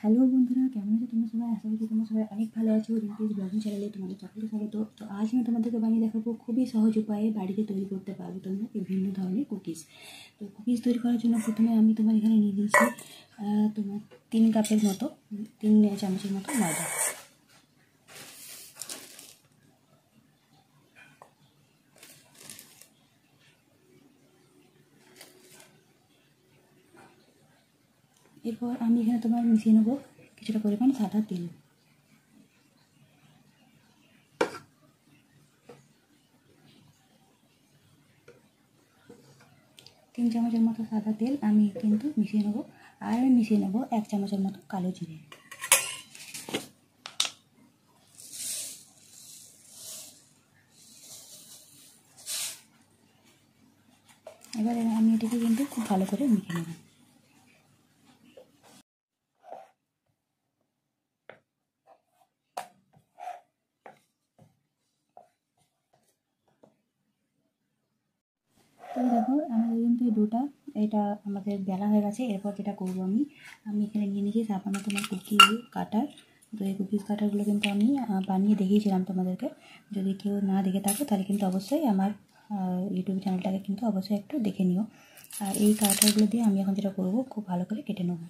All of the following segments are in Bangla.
হ্যালো বন্ধুরা, কেমন আছো তোমরা সবাই? আশা করি তোমরা সবাই অনেক ভালো আছো। রিঙ্কিজ ব্লগিং চ্যানেলে তোমাদের সকলকে স্বাগত। তো আজ আমি তোমাদেরকে বানিয়ে দেখাবো খুবই সহজ উপায়ে বাড়িতে তৈরি করতে পারবে তোমরা বিভিন্ন ধরনের কুকিজ। তো কুকিজ তৈরি করার জন্য প্রথমে আমি তোমার এখানে নিয়ে দিয়েছি তোমার 3 কাপের মতো 3 চামচের মতো ময়দা। এরপর আমি এখানে তোমার মিশিয়ে নেবো কিছুটা পরিমাণ সাদা তেল। তিন চামচের মতো সাদা তেল আমি কিন্তু মিশিয়ে নেবো। আর মিশিয়ে নেবো 1 চামচের মতো কালো জিরে। এবারে আমি এটাকে কিন্তু খুব ভালো করে মেখে নেব। তো দেখো আমাদের কিন্তু এই ডোটা এটা আমাদের বেলা হয়ে গেছে। এরপর যেটা করবো আমি এখানে নিয়ে নিয়েছি সাবানো তোমার কুকিজ কাটার। তো এই কুকিজ কাটারগুলো কিন্তু আমি বানিয়ে দেখিয়েছিলাম তোমাদেরকে। যদি কেউ না দেখে থাকো তাহলে কিন্তু অবশ্যই আমার ইউটিউব চ্যানেলটাকে কিন্তু অবশ্যই একটু দেখে নিও। আর এই কাটারগুলো দিয়ে আমি এখন যেটা করবো খুব ভালো করে কেটে নেবো।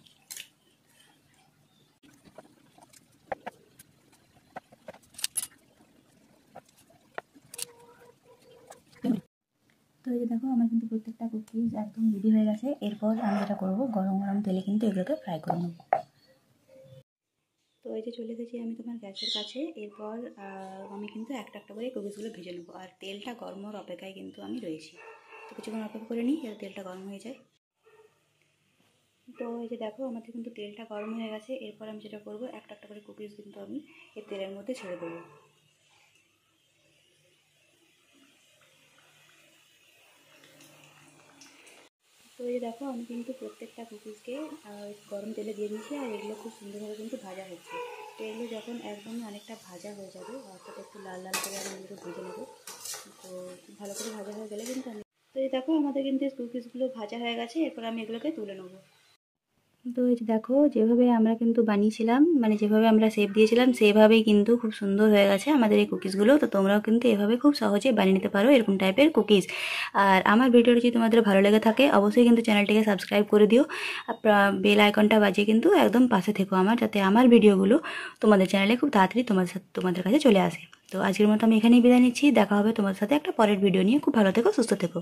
তো এই যে দেখো আমার কিন্তু প্রত্যেকটা কুকিজ একদম রেডি হয়ে গেছে। এরপর আমি যেটা করবো গরম গরম তেলে কিন্তু এগুলোকে ফ্রাই করে নেবো। তো এই যে চলে এসেছি আমি তোমার গ্যাসের কাছে। এরপর আমি কিন্তু একটা একটা করে কুকিজগুলো ভেজে নেবো। আর তেলটা গরম হওয়ার অপেক্ষায় কিন্তু আমি রয়েছি। তো কিছুক্ষণ অপেক্ষা করে নিই যাতে তেলটা গরম হয়ে যায়। তো এই যে দেখো আমাদের কিন্তু তেলটা গরম হয়ে গেছে। এরপর আমি যেটা করবো একটা একটা করে কুকিজ কিন্তু আমি এই তেলের মধ্যে ছেড়ে দেবো। তো এই যে দেখো আমি কিন্তু প্রত্যেকটা কুকিজকে গরম তেলে দিয়ে দিয়েছি। আর এগুলো খুব সুন্দরভাবে কিন্তু ভাজা হচ্ছে। তো এগুলো যখন একদমই অনেকটা ভাজা হয়ে যাবে অর্থাৎ একটু লাল লাল করে আমি এগুলোকে ভেজে নেবো। তো খুব ভালো করে ভাজা হয়ে গেলে কিন্তু আমি তো এই দেখো আমাদের কিন্তু কুকিজগুলো ভাজা হয়ে গেছে। এরপর আমি এগুলোকে তুলে নেবো। তো এই যে দেখো যেভাবে আমরা কিন্তু বানিয়েছিলাম মানে যেভাবে আমরা শেপ দিয়েছিলাম সেভাবেই কিন্তু খুব সুন্দর হয়ে গেছে আমাদের এই কুকিজগুলো। তো তোমরাও কিন্তু এভাবে খুব সহজে বানিয়ে নিতে পারো এরকম টাইপের কুকিজ। আর আমার ভিডিওটা যদি তোমাদের ভালো লেগে থাকে অবশ্যই কিন্তু চ্যানেলটিকে সাবস্ক্রাইব করে দিও। আর বেল আইকনটা বাজিয়ে কিন্তু একদম পাশে থেকো আমার, যাতে আমার ভিডিওগুলো তোমাদের চ্যানেলে খুব তাড়াতাড়ি তোমাদের কাছে চলে আসে। তো আজকের মতো আমি এখানেই বিদায় নিচ্ছি। দেখা হবে তোমার সাথে একটা পরের ভিডিও নিয়ে। খুব ভালো থেকো, সুস্থ থেকো।